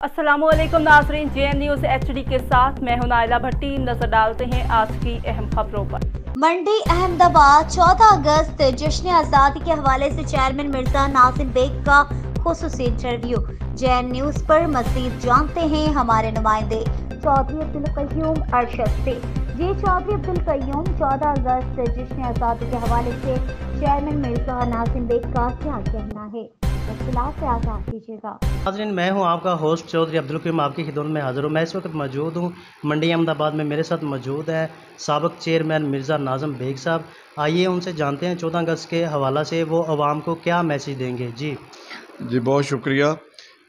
अस्सलामुअलैकुम नाज़रीन, JN news HD के साथ मैं हूं नाइला भट्टी। नजर डालते हैं आज की अहम खबरों पर। मंडी अहमदाबाद 14 अगस्त जश्न आज़ादी के हवाले से चेयरमैन मिर्जा नाजिम बेग का खुसूसी इंटरव्यू। JN न्यूज़ पर मज़ीद जानते हैं हमारे नुमाइंदे चौधरी अब्दुल कय्यूम अरशद से। जी चौधरी अब्दुल कय्यूम, 14 अगस्त जश्न आज़ादी के हवाले से चेयरमैन मिर्जा नाजिम बेग का क्या कहना है? इख्तिलाफ से आगाह कीजिएगा। नाज़रीन, मैं हूं आपका होस्ट चौधरी अब्दुल कय्यूम, आपकी खिदमत में हाज़िर हूं। मैं इस वक्त मौजूद हूं मंडी अहमदाबाद में। मेरे साथ मौजूद है साबिक़ चेयरमैन मिर्ज़ा नाज़िम बेग साहब। आइए उनसे जानते हैं 14 अगस्त के हवाला से वो आवाम को क्या मैसेज देंगे। जी बहुत शुक्रिया।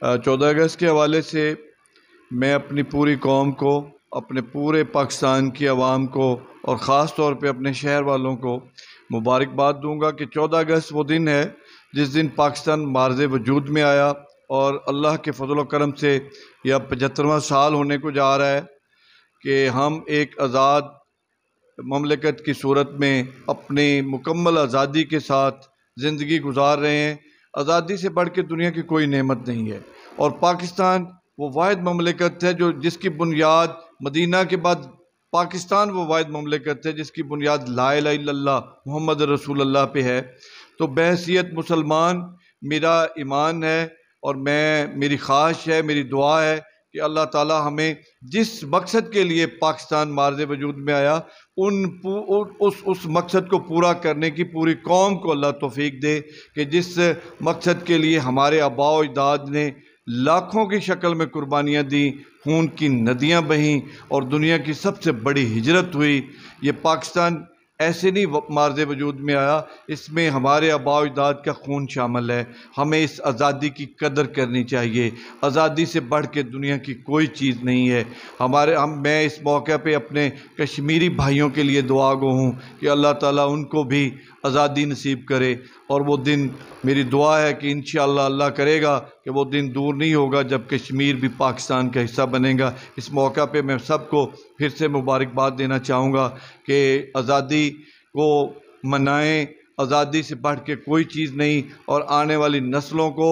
14 अगस्त के हवाले से मैं अपनी पूरी कौम को, अपने पूरे पाकिस्तान की आवाम को और ख़ास तौर पे अपने शहर वालों को मुबारकबाद दूंगा कि 14 अगस्त वो दिन है जिस दिन पाकिस्तान मार्ज़े वजूद में आया और अल्लाह के फजल व करम से यह 75वां साल होने को जा रहा है कि हम एक आज़ाद ममलिकत की सूरत में अपनी मुकम्मल आज़ादी के साथ ज़िंदगी गुजार रहे हैं। आज़ादी से बढ़ के दुनिया की कोई नेमत नहीं है और पाकिस्तान वो वाहिद ममलिकत है जो जिसकी बुनियाद मदीना के बाद पाकिस्तान वो वाहिद ममलिकत है जिसकी बुनियाद ला इलाहा इल्लल्लाह मुहम्मद रसूलुल्लाह पे है। तो बहैसियत मुसलमान मेरा ईमान है और मेरी ख्वाहिश है, मेरी दुआ है कि अल्लाह ताला हमें जिस मकसद के लिए पाकिस्तान मार्ज़े वजूद में आया उस मकसद को पूरा करने की पूरी कौम को अल्लाह तौफीक दे कि जिस मकसद के लिए हमारे आबा व अजदाद ने लाखों की शक्ल में कुर्बानियाँ दी, खून की नदियाँ बहीं और दुनिया की सबसे बड़ी हिजरत हुई। ये पाकिस्तान ऐसे नहीं मार्ज़े वजूद में आया, इसमें हमारे आबा अजदाद का खून शामिल है। हमें इस आज़ादी की कदर करनी चाहिए। आज़ादी से बढ़ के दुनिया की कोई चीज़ नहीं है। मैं इस मौके पे अपने कश्मीरी भाइयों के लिए दुआ गो हूँ कि अल्लाह ताला उनको भी आज़ादी नसीब करे और वो दिन मेरी दुआ है कि इंशाअल्लाह अल्लाह करेगा कि वो दिन दूर नहीं होगा जब कश्मीर भी पाकिस्तान का हिस्सा बनेगा। इस मौका पे मैं सबको फिर से मुबारकबाद देना चाहूँगा कि आज़ादी को मनाएं, आज़ादी से बढ़ के कोई चीज़ नहीं और आने वाली नस्लों को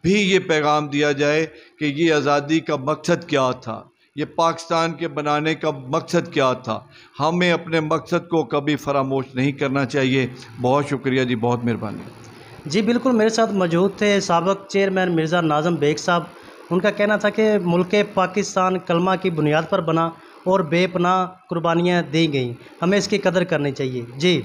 भी ये पैगाम दिया जाए कि ये आज़ादी का मकसद क्या था, ये पाकिस्तान के बनाने का मकसद क्या था। हमें अपने मकसद को कभी फरामोश नहीं करना चाहिए। बहुत शुक्रिया जी, बहुत मेहरबानी। जी बिल्कुल, मेरे साथ मौजूद थे साबिक़ चेयरमैन मिर्ज़ा नाज़िम बेग साहब। उनका कहना था कि मुल्क पाकिस्तान कलमा की बुनियाद पर बना और बेपनाह कुर्बानियाँ दी गई, हमें इसकी कदर करनी चाहिए। जी।